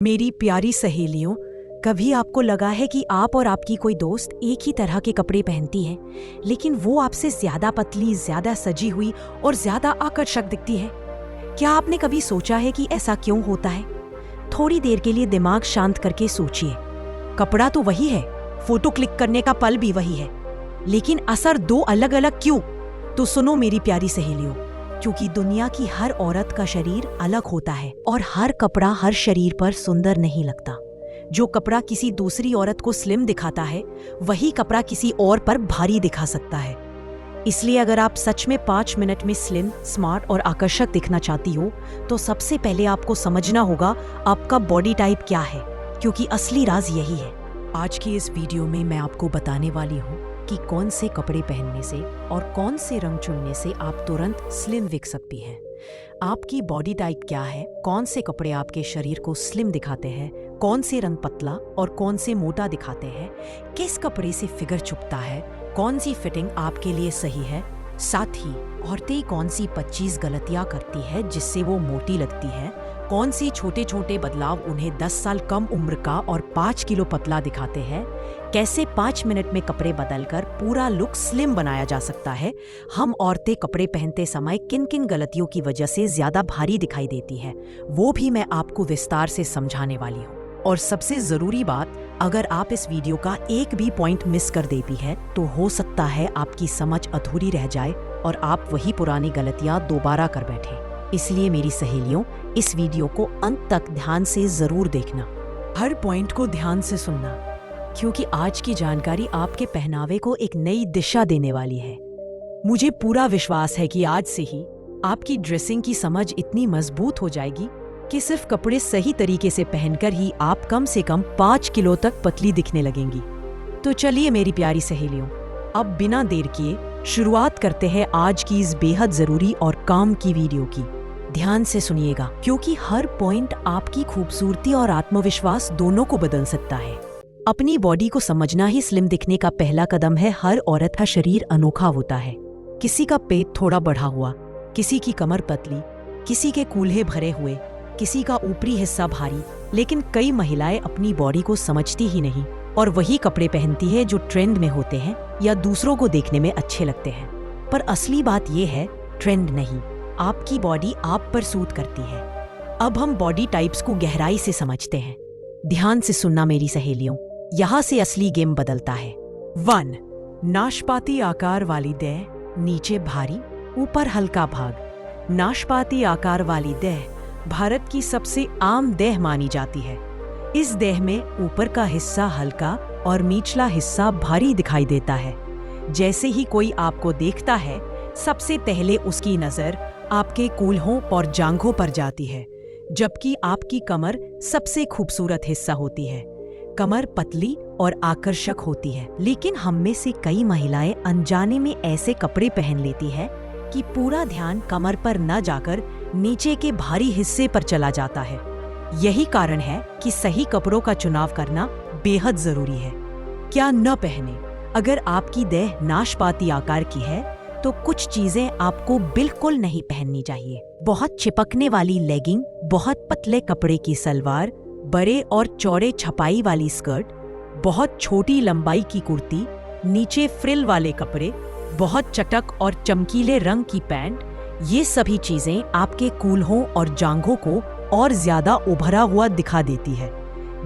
मेरी प्यारी सहेलियों, कभी आपको लगा है कि आप और आपकी कोई दोस्त एक ही तरह के कपड़े पहनती है, लेकिन वो आपसे ज्यादा पतली, ज्यादा सजी हुई और ज्यादा आकर्षक दिखती है? क्या आपने कभी सोचा है कि ऐसा क्यों होता है? थोड़ी देर के लिए दिमाग शांत करके सोचिए। कपड़ा तो वही है, फोटो क्लिक करने का पल भी वही है, लेकिन असर दो अलग अलग क्यों? तो सुनो मेरी प्यारी सहेलियों, क्योंकि दुनिया की हर औरत का शरीर अलग होता है और हर कपड़ा हर शरीर पर सुंदर नहीं लगता। जो कपड़ा किसी दूसरी औरत को स्लिम दिखाता है, वही कपड़ा किसी और पर भारी दिखा सकता है। इसलिए अगर आप सच में 5 मिनट में स्लिम, स्मार्ट और आकर्षक दिखना चाहती हो, तो सबसे पहले आपको समझना होगा आपका बॉडी टाइप क्या है, क्योंकि असली राज यही है। आज की इस वीडियो में मैं आपको बताने वाली हूँ कि कौन से कपड़े पहनने से और कौन से रंग चुनने से आप तुरंत स्लिम दिख सकती हैं। आपकी बॉडी टाइप क्या है, कौन से कपड़े आपके शरीर को स्लिम दिखाते हैं, कौन से रंग पतला और कौन से मोटा दिखाते हैं, किस कपड़े से फिगर छुपता है, कौन सी फिटिंग आपके लिए सही है, साथ ही औरतें कौन सी 25 गलतियां करती है जिससे वो मोटी लगती है, कौन सी छोटे छोटे बदलाव उन्हें 10 साल कम उम्र का और 5 किलो पतला दिखाते हैं, कैसे 5 मिनट में कपड़े बदलकर पूरा लुक स्लिम बनाया जा सकता है, हम औरतें कपड़े पहनते समय किन किन गलतियों की वजह से ज्यादा भारी दिखाई देती है, वो भी मैं आपको विस्तार से समझाने वाली हूँ। और सबसे जरूरी बात, अगर आप इस वीडियो का एक भी पॉइंट मिस कर देती है तो हो सकता है आपकी समझ अधूरी रह जाए और आप वही पुरानी गलतियां दोबारा कर बैठे। इसलिए मेरी सहेलियों, इस वीडियो को अंत तक ध्यान से जरूर देखना, हर पॉइंट को ध्यान से सुनना, क्योंकि आज की जानकारी आपके पहनावे को एक नई दिशा देने वाली है। मुझे पूरा विश्वास है कि आज से ही आपकी ड्रेसिंग की समझ इतनी मजबूत हो जाएगी कि सिर्फ कपड़े सही तरीके से पहनकर ही आप कम से कम 5 किलो तक पतली दिखने लगेंगी। तो चलिए मेरी प्यारी सहेलियों, अब बिना देर किए शुरुआत करते हैं आज की इस बेहद जरूरी और काम की वीडियो की। ध्यान से सुनिएगा, क्योंकि हर पॉइंट आपकी खूबसूरती और आत्मविश्वास दोनों को बदल सकता है। अपनी बॉडी को समझना ही स्लिम दिखने का पहला कदम है। हर औरत का शरीर अनोखा होता है। किसी का पेट थोड़ा बढ़ा हुआ, किसी की कमर पतली, किसी के कूल्हे भरे हुए, किसी का ऊपरी हिस्सा भारी, लेकिन कई महिलाएं अपनी बॉडी को समझती ही नहीं और वही कपड़े पहनती है जो ट्रेंड में होते हैं या दूसरों को देखने में अच्छे लगते हैं। पर असली बात यह है, ट्रेंड नहीं, आपकी बॉडी आप पर सूट करती है। अब हम बॉडी टाइप्स को गहराई से समझते हैं। ध्यान से सुनना मेरी सहेलियों, यहाँ से असली गेम बदलता है। 1. नाशपाती आकार वाली देह, नीचे भारी, ऊपर हल्का भाग। नाशपाती आकार वाली देह भारत की सबसे आम देह मानी जाती है। इस देह में ऊपर का हिस्सा हल्का और निचला हिस्सा भारी दिखाई देता है। जैसे ही कोई आपको देखता है, सबसे पहले उसकी नजर आपके कूल्हों और जांघों पर जाती है, जबकि आपकी कमर सबसे खूबसूरत हिस्सा होती है। कमर पतली और आकर्षक होती है, लेकिन हम में से कई महिलाएं अनजाने में ऐसे कपड़े पहन लेती है कि पूरा ध्यान कमर पर न जाकर नीचे के भारी हिस्से पर चला जाता है। यही कारण है कि सही कपड़ों का चुनाव करना बेहद जरूरी है। क्या न पहने? अगर आपकी देह नाशपाती आकार की है तो कुछ चीजें आपको बिल्कुल नहीं पहननी चाहिए। बहुत चिपकने वाली लेगिंग, बहुत पतले कपड़े की सलवार, बड़े और चौड़े छपाई वाली स्कर्ट, बहुत छोटी लंबाई की कुर्ती, नीचे फ्रिल वाले कपड़े, बहुत चटक और चमकीले रंग की पैंट, ये सभी चीजें आपके कूल्हों और जांघों को और ज्यादा उभरा हुआ दिखा देती है।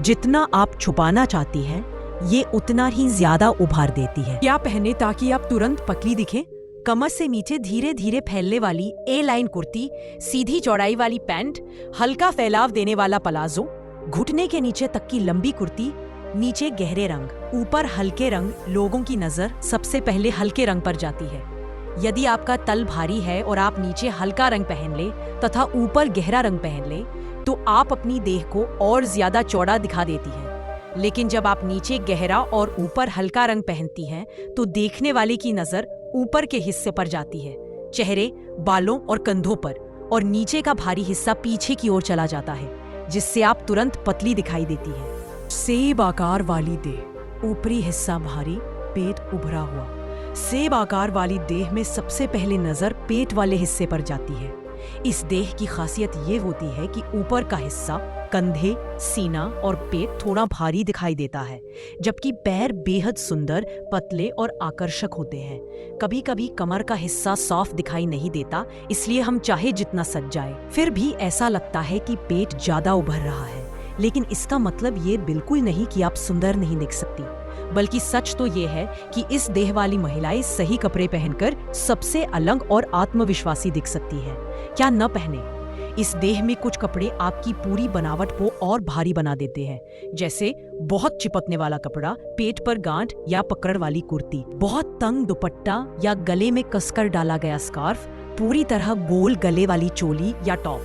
जितना आप छुपाना चाहती हैं, ये उतना ही ज्यादा उभार देती है। क्या पहने ताकि आप तुरंत पतली दिखें? कमर से नीचे धीरे धीरे फैलने वाली ए लाइन कुर्ती, सीधी चौड़ाई वाली पैंट, हल्का फैलाव देने वाला पलाजो, घुटने के नीचे तक की लंबी कुर्ती, नीचे गहरे रंग, ऊपर हल्के रंग। लोगों की नजर सबसे पहले हल्के रंग पर जाती है। यदि आपका तल भारी है और आप नीचे हल्का रंग पहन ले तथा ऊपर गहरा रंग पहन ले, तो आप अपनी देह को और ज्यादा चौड़ा दिखा देती हैं। लेकिन जब आप नीचे गहरा और ऊपर हल्का रंग पहनती हैं, तो देखने वाले की नजर ऊपर के हिस्से पर जाती है, चेहरे, बालों और कंधों पर, और नीचे का भारी हिस्सा पीछे की ओर चला जाता है, जिससे आप तुरंत पतली दिखाई देती है। सेब आकार वाली देह, ऊपरी हिस्सा भारी, पेट उभरा हुआ। सेब आकार वाली देह में सबसे पहले नजर पेट वाले हिस्से पर जाती है। इस देह की खासियत ये होती है कि ऊपर का हिस्सा कंधे, सीना और पेट थोड़ा भारी दिखाई देता है, जबकि पैर बेहद सुंदर, पतले और आकर्षक होते हैं। कभी कभी कमर का हिस्सा साफ दिखाई नहीं देता, इसलिए हम चाहे जितना सज जाए फिर भी ऐसा लगता है कि पेट ज्यादा उभर रहा है। लेकिन इसका मतलब ये बिल्कुल नहीं कि आप सुंदर नहीं दिख सकती, बल्कि सच तो ये है कि इस देह वाली महिलाएं सही कपड़े पहनकर सबसे अलग और आत्मविश्वासी दिख सकती है। क्या न पहने? इस देह में कुछ कपड़े आपकी पूरी बनावट को और भारी बना देते हैं, जैसे बहुत चिपकने वाला कपड़ा, पेट पर गांठ या पकड़ वाली कुर्ती, बहुत तंग दुपट्टा या गले में कसकर डाला गया स्कार्फ, पूरी तरह गोल गले वाली चोली या टॉप,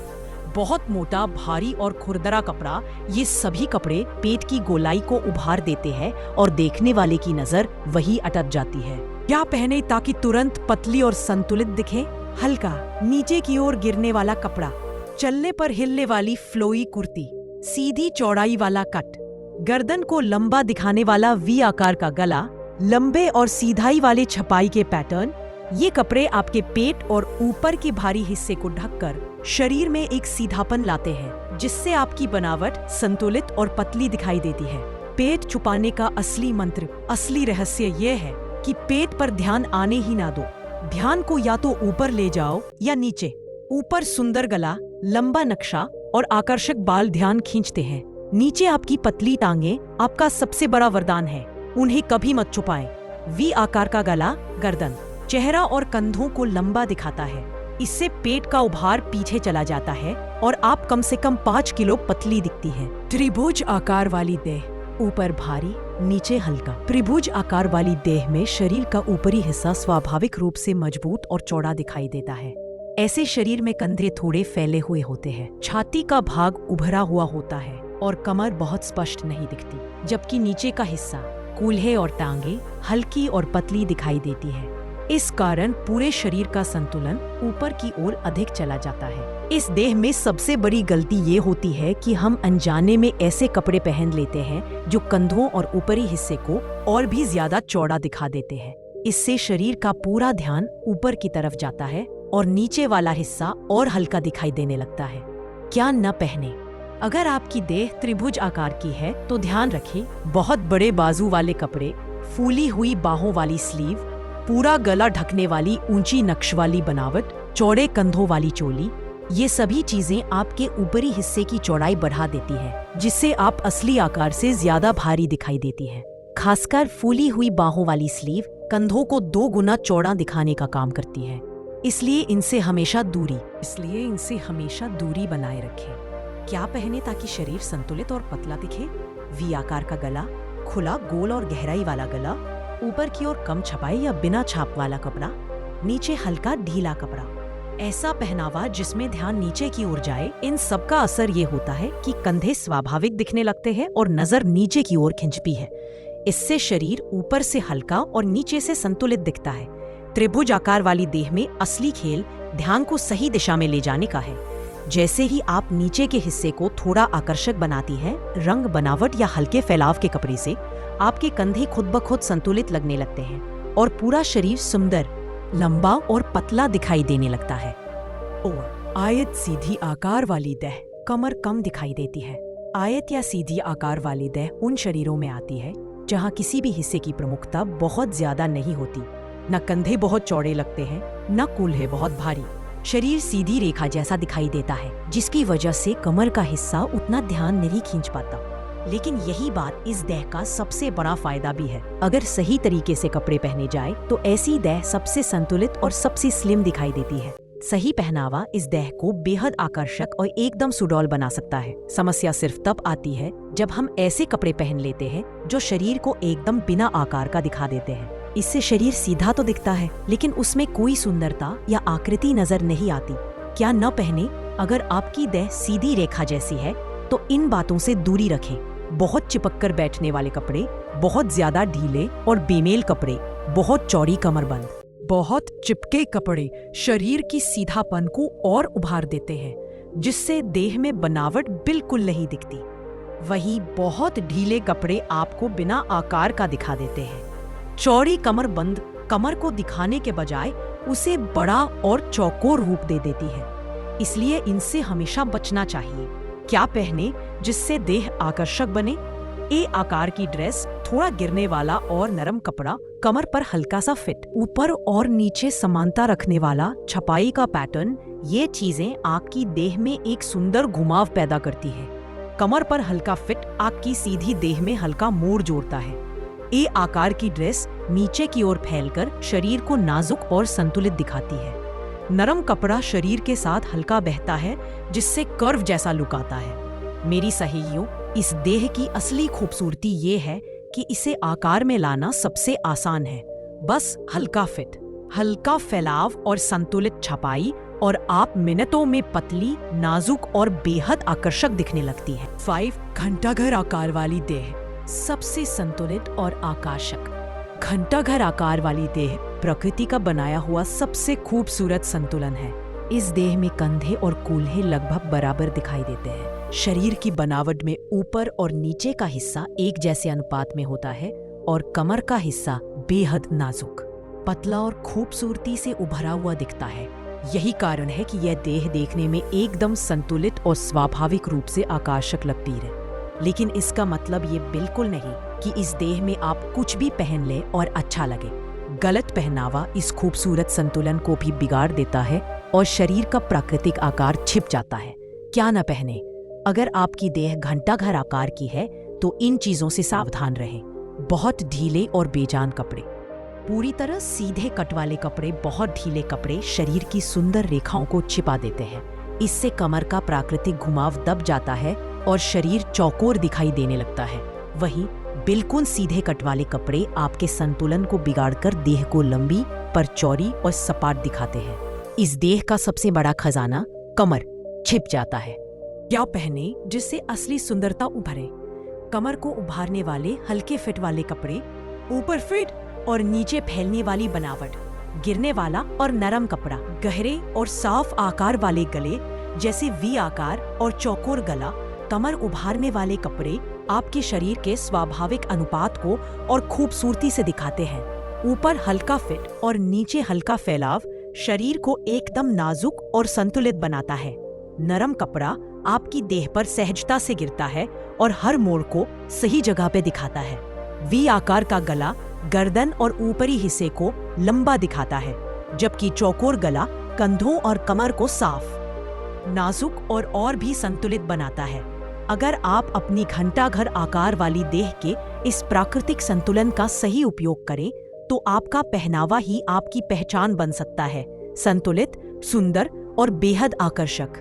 बहुत मोटा, भारी और खुरदरा कपड़ा। ये सभी कपड़े पेट की गोलाई को उभार देते हैं और देखने वाले की नजर वही अटक जाती है। क्या पहने ताकि तुरंत पतली और संतुलित दिखे? हल्का, नीचे की ओर गिरने वाला कपड़ा, चलने पर हिलने वाली फ्लोई कुर्ती, सीधी चौड़ाई वाला कट, गर्दन को लंबा दिखाने वाला वी आकार का गला, लंबे और सीधाई वाले छपाई के पैटर्न। ये कपड़े आपके पेट और ऊपर के भारी हिस्से को ढककर शरीर में एक सीधापन लाते हैं, जिससे आपकी बनावट संतुलित और पतली दिखाई देती है। पेट छुपाने का असली मंत्र, असली रहस्य ये है कि पेट पर ध्यान आने ही ना दो। ध्यान को या तो ऊपर ले जाओ या नीचे। ऊपर सुंदर गला, लंबा नक्शा और आकर्षक बाल ध्यान खींचते हैं। नीचे आपकी पतली टांगे आपका सबसे बड़ा वरदान है, उन्हें कभी मत छुपाएं। वी आकार का गला, गर्दन, चेहरा और कंधों को लंबा दिखाता है। इससे पेट का उभार पीछे चला जाता है और आप कम से कम 5 किलो पतली दिखती है। त्रिभुज आकार वाली देह, ऊपर भारी, नीचे हल्का। त्रिभुज आकार वाली देह में शरीर का ऊपरी हिस्सा स्वाभाविक रूप से मजबूत और चौड़ा दिखाई देता है। ऐसे शरीर में कंधे थोड़े फैले हुए होते हैं, छाती का भाग उभरा हुआ होता है और कमर बहुत स्पष्ट नहीं दिखती, जबकि नीचे का हिस्सा, कूल्हे और टांगे हल्की और पतली दिखाई देती है। इस कारण पूरे शरीर का संतुलन ऊपर की ओर अधिक चला जाता है। इस देह में सबसे बड़ी गलती ये होती है कि हम अनजाने में ऐसे कपड़े पहन लेते हैं जो कंधों और ऊपरी हिस्से को और भी ज्यादा चौड़ा दिखा देते हैं। इससे शरीर का पूरा ध्यान ऊपर की तरफ जाता है और नीचे वाला हिस्सा और हल्का दिखाई देने लगता है। क्या न पहने? अगर आपकी देह त्रिभुज आकार की है तो ध्यान रखें, बहुत बड़े बाजू वाले कपड़े, फूली हुई बाहों वाली स्लीव, पूरा गला ढकने वाली ऊंची नक्श वाली बनावट, चौड़े कंधों वाली चोली, ये सभी चीजें आपके ऊपरी हिस्से की चौड़ाई बढ़ा देती है, जिससे आप असली आकार से ज्यादा भारी दिखाई देती है। खासकर फूली हुई बाहों वाली स्लीव कंधों को 2 गुना चौड़ा दिखाने का काम करती है, इसलिए इनसे हमेशा दूरी बनाए रखें। क्या पहने ताकि शरीर संतुलित और पतला दिखे? वी आकार का गला, खुला, गोल और गहराई वाला गला, ऊपर की ओर कम छपाई या बिना छाप वाला कपड़ा, नीचे हल्का ढीला कपड़ा। ऐसा पहनावा जिसमें ध्यान नीचे की ओर जाए, इन सब का असर ये होता है कि कंधे स्वाभाविक दिखने लगते हैं और नजर नीचे की ओर खिंचती है। इससे शरीर ऊपर से हल्का और नीचे से संतुलित दिखता है। त्रिभुज आकार वाली देह में असली खेल ध्यान को सही दिशा में ले जाने का है। जैसे ही आप नीचे के हिस्से को थोड़ा आकर्षक बनाती हैं, रंग, बनावट या हल्के फैलाव के कपड़े से आपके कंधे खुद ब खुद संतुलित लगने लगते हैं और पूरा शरीर सुंदर, लंबा और पतला दिखाई देने लगता है। और आयत सीधी आकार वाली देह, कमर कम दिखाई देती है। आयत या सीधी आकार वाली देह उन शरीरों में आती है जहां किसी भी हिस्से की प्रमुखता बहुत ज्यादा नहीं होती। न कंधे बहुत चौड़े लगते हैं, न कूल्हे बहुत भारी। शरीर सीधी रेखा जैसा दिखाई देता है, जिसकी वजह से कमर का हिस्सा उतना ध्यान नहीं खींच पाता। लेकिन यही बात इस देह का सबसे बड़ा फायदा भी है। अगर सही तरीके से कपड़े पहने जाए तो ऐसी देह सबसे संतुलित और सबसे स्लिम दिखाई देती है। सही पहनावा इस देह को बेहद आकर्षक और एकदम सुडौल बना सकता है। समस्या सिर्फ तब आती है जब हम ऐसे कपड़े पहन लेते हैं जो शरीर को एकदम बिना आकार का दिखा देते हैं। इससे शरीर सीधा तो दिखता है, लेकिन उसमें कोई सुंदरता या आकृति नजर नहीं आती। क्या न पहने? अगर आपकी देह सीधी रेखा जैसी है तो इन बातों से दूरी रखें। बहुत चिपक कर बैठने वाले कपड़े, बहुत ज्यादा ढीले और बेमेल कपड़े, बहुत चौड़ी कमरबंद, बहुत चिपके कपड़े शरीर की सीधापन को और उभार देते हैं, जिससे देह में बनावट बिल्कुल नहीं दिखती। वहीं बहुत ढीले कपड़े आपको बिना आकार का दिखा देते हैं। चौड़ी कमरबंद कमर को दिखाने के बजाय उसे बड़ा और चौकोर रूप दे देती है। इसलिए इनसे हमेशा बचना चाहिए। क्या पहने जिससे देह आकर्षक बने? ए आकार की ड्रेस, थोड़ा गिरने वाला और नरम कपड़ा, कमर पर हल्का सा फिट, ऊपर और नीचे समानता रखने वाला छपाई का पैटर्न, ये चीजें आपकी देह में एक सुंदर घुमाव पैदा करती है। कमर पर हल्का फिट आपकी सीधी देह में हल्का मोड़ जोड़ता है। ए आकार की ड्रेस नीचे की ओर फैलकर शरीर को नाजुक और संतुलित दिखाती है। नरम कपड़ा शरीर के साथ हल्का बहता है जिससे कर्व जैसा लुक आता है। मेरी सहेलियों, इस देह की असली खूबसूरती ये है कि इसे आकार में लाना सबसे आसान है। बस हल्का फिट, हल्का फैलाव और संतुलित छपाई और आप मिनटों में पतली, नाजुक और बेहद आकर्षक दिखने लगती है। 5 घंटाघर आकार वाली देह, सबसे संतुलित और आकर्षक। घंटाघर आकार वाली देह प्रकृति का बनाया हुआ सबसे खूबसूरत संतुलन है। इस देह में कंधे और कूल्हे लगभग बराबर दिखाई देते हैं। शरीर की बनावट में ऊपर और नीचे का हिस्सा एक जैसे अनुपात में होता है और कमर का हिस्सा बेहद नाजुक, पतला और खूबसूरती से उभरा हुआ दिखता है। यही कारण है कि यह देह देखने में एकदम संतुलित और स्वाभाविक रूप से आकर्षक लगती है। लेकिन इसका मतलब ये बिल्कुल नहीं कि इस देह में आप कुछ भी पहन ले और अच्छा लगे। गलत पहनावा इस खूबसूरत संतुलन को भी बिगाड़ देता है और शरीर का प्राकृतिक आकार छिप जाता है। क्या न पहने? अगर आपकी देह घंटाघर आकार की है तो इन चीजों से सावधान रहें। बहुत ढीले और बेजान कपड़े, पूरी तरह सीधे कट वाले कपड़े, बहुत ढीले कपड़े शरीर की सुंदर रेखाओं को छिपा देते हैं। इससे कमर का प्राकृतिक घुमाव दब जाता है और शरीर चौकोर दिखाई देने लगता है। वहीं बिल्कुल सीधे कट वाले कपड़े आपके संतुलन को बिगाड़कर देह को लंबी पर चौड़ी और सपाट दिखाते हैं। इस देह का सबसे बड़ा खजाना कमर छिप जाता है। क्या पहने जिससे असली सुंदरता उभरे? कमर को उभारने वाले हल्के फिट वाले कपड़े, ऊपर फिट और नीचे फैलने वाली बनावट, गिरने वाला और नरम कपड़ा, गहरे और साफ आकार वाले गले जैसे वी आकार और चौकोर गला, कमर उभारने वाले कपड़े आपके शरीर के स्वाभाविक अनुपात को और खूबसूरती से दिखाते हैं। ऊपर हल्का फिट और नीचे हल्का फैलाव शरीर को एकदम नाजुक और संतुलित बनाता है। नरम कपड़ा आपकी देह पर सहजता से गिरता है और हर मोड़ को सही जगह पे दिखाता है। वी आकार का गला गर्दन और ऊपरी हिस्से को लंबा दिखाता है, जबकि चौकोर गला कंधों और कमर को साफ, नाजुक और भी संतुलित बनाता है। अगर आप अपनी घंटाघर आकार वाली देह के इस प्राकृतिक संतुलन का सही उपयोग करें तो आपका पहनावा ही आपकी पहचान बन सकता है, संतुलित, सुंदर और बेहद आकर्षक।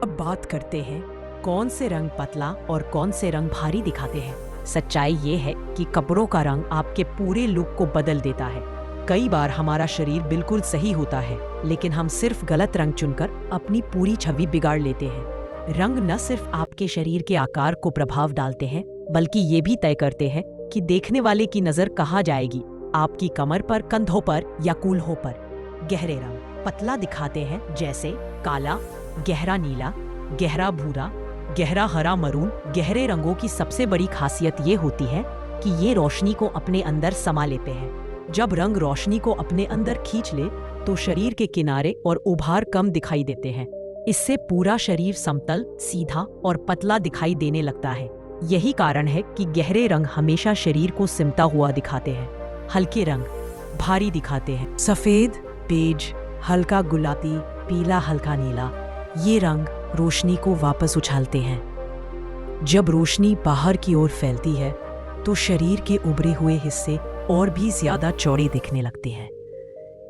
अब बात करते हैं कौन से रंग पतला और कौन से रंग भारी दिखाते हैं। सच्चाई ये है कि कपड़ों का रंग आपके पूरे लुक को बदल देता है। कई बार हमारा शरीर बिल्कुल सही होता है, लेकिन हम सिर्फ गलत रंग चुनकर अपनी पूरी छवि बिगाड़ लेते हैं। रंग न सिर्फ आपके शरीर के आकार को प्रभाव डालते हैं, बल्कि ये भी तय करते हैं कि देखने वाले की नजर कहाँ जाएगी, आपकी कमर पर, कंधों पर या कूल्हों पर। गहरे रंग पतला दिखाते हैं, जैसे काला, गहरा नीला, गहरा भूरा, गहरा हरा मरून। गहरे रंगों की सबसे बड़ी खासियत ये होती है कि ये रोशनी को अपने अंदर समा लेते हैं। जब रंग रोशनी को अपने अंदर खींच ले तो शरीर के किनारे और उभार कम दिखाई देते हैं। इससे पूरा शरीर समतल, सीधा और पतला दिखाई देने लगता है। यही कारण है कि गहरे रंग हमेशा शरीर को सिमटा हुआ दिखाते हैं। हल्के रंग भारी दिखाते हैं। सफेद, बेज, हल्का गुलाबी, पीला, हल्का नीला, ये रंग रोशनी को वापस उछालते हैं। जब रोशनी बाहर की ओर फैलती है तो शरीर के उभरे हुए हिस्से और भी ज्यादा चौड़े दिखने लगते हैं।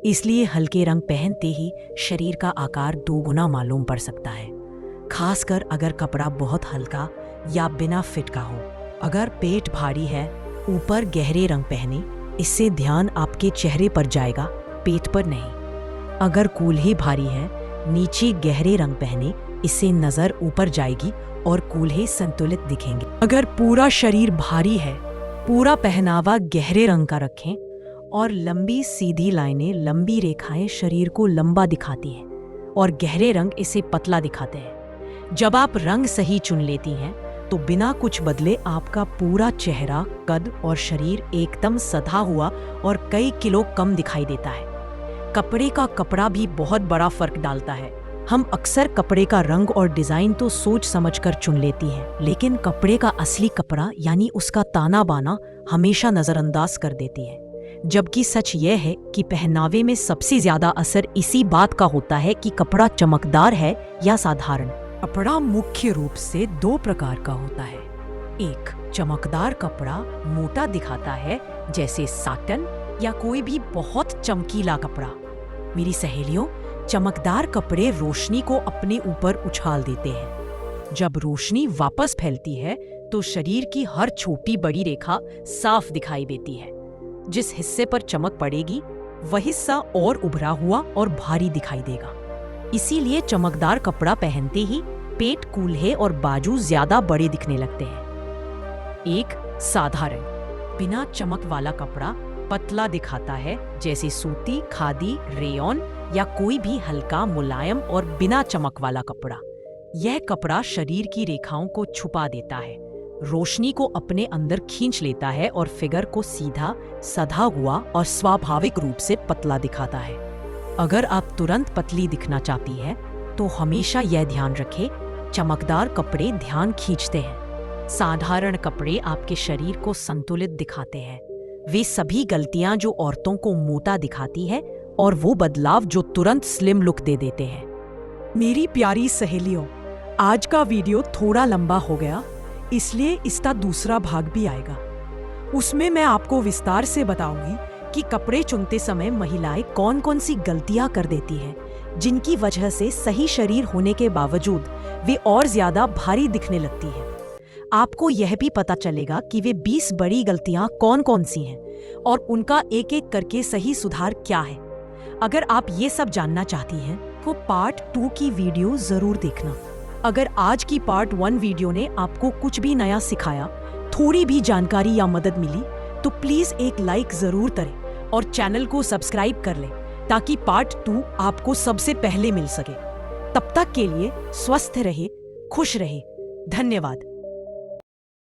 इसलिए हल्के रंग पहनते ही शरीर का आकार 2 गुना मालूम पड़ सकता है, खासकर अगर कपड़ा बहुत हल्का या बिना फिट का हो। अगर पेट भारी है, ऊपर गहरे रंग पहने, इससे ध्यान आपके चेहरे पर जाएगा, पेट पर नहीं। अगर कूल्हे भारी है, नीचे गहरे रंग पहने, इससे नजर ऊपर जाएगी और कूल्हे संतुलित दिखेंगे। अगर पूरा शरीर भारी है, पूरा पहनावा गहरे रंग का रखें और लंबी सीधी लाइनें, लंबी रेखाएं शरीर को लंबा दिखाती हैं और गहरे रंग इसे पतला दिखाते हैं। जब आप रंग सही चुन लेती हैं तो बिना कुछ बदले आपका पूरा चेहरा, कद और शरीर एकदम सधा हुआ और कई किलो कम दिखाई देता है। कपड़े का कपड़ा भी बहुत बड़ा फर्क डालता है। हम अक्सर कपड़े का रंग और डिजाइन तो सोच समझकर चुन लेती हैं, लेकिन कपड़े का असली कपड़ा यानी उसका ताना बाना हमेशा नजरअंदाज कर देती है। जबकि सच यह है कि पहनावे में सबसे ज्यादा असर इसी बात का होता है कि कपड़ा चमकदार है या साधारण। कपड़ा मुख्य रूप से दो प्रकार का होता है। एक, चमकदार कपड़ा मोटा दिखाता है, जैसे साटन या कोई भी बहुत चमकीला कपड़ा। मेरी सहेलियों, चमकदार कपड़े रोशनी को अपने ऊपर उछाल देते हैं। जब रोशनी वापस फैलती है तो शरीर की हर छोटी बड़ी रेखा साफ दिखाई देती है। जिस हिस्से पर चमक पड़ेगी वह हिस्सा और उभरा हुआ और भारी दिखाई देगा। इसीलिए चमकदार कपड़ा पहनते ही पेट कूल्हे और बाजू ज्यादा बड़े दिखने लगते हैं। एक, साधारण, बिना चमक वाला कपड़ा पतला दिखाता है, जैसे सूती, खादी, रेयॉन या कोई भी हल्का, मुलायम और बिना चमक वाला कपड़ा। यह कपड़ा शरीर की रेखाओं को छुपा देता है, रोशनी को अपने अंदर खींच लेता है और फिगर को सीधा, सधा हुआ और स्वाभाविक रूप से पतला दिखाता है। अगर आप तुरंत पतली दिखना चाहती है तो हमेशा यह ध्यान रखें, चमकदार कपड़े ध्यान खींचते हैं। साधारण कपड़े आपके शरीर को संतुलित दिखाते हैं। वे सभी गलतियां जो औरतों को मोटा दिखाती है और वो बदलाव जो तुरंत स्लिम लुक दे देते हैं। मेरी प्यारी सहेलियों, आज का वीडियो थोड़ा लंबा हो गया, इसलिए इसका दूसरा भाग भी आएगा। उसमें मैं आपको विस्तार से बताऊंगी कि कपड़े चुनते समय महिलाएं कौन कौन सी गलतियां कर देती हैं, जिनकी वजह से सही शरीर होने के बावजूद वे और ज्यादा भारी दिखने लगती हैं। आपको यह भी पता चलेगा कि वे 20 बड़ी गलतियां कौन कौन सी हैं और उनका एक एक करके सही सुधार क्या है। अगर आप ये सब जानना चाहती हैं तो पार्ट 2 की वीडियो जरूर देखना। अगर आज की पार्ट 1 वीडियो ने आपको कुछ भी नया सिखाया, थोड़ी भी जानकारी या मदद मिली, तो प्लीज एक लाइक जरूर करें और चैनल को सब्सक्राइब कर लें ताकि पार्ट 2 आपको सबसे पहले मिल सके। तब तक के लिए स्वस्थ रहे, खुश रहे। धन्यवाद।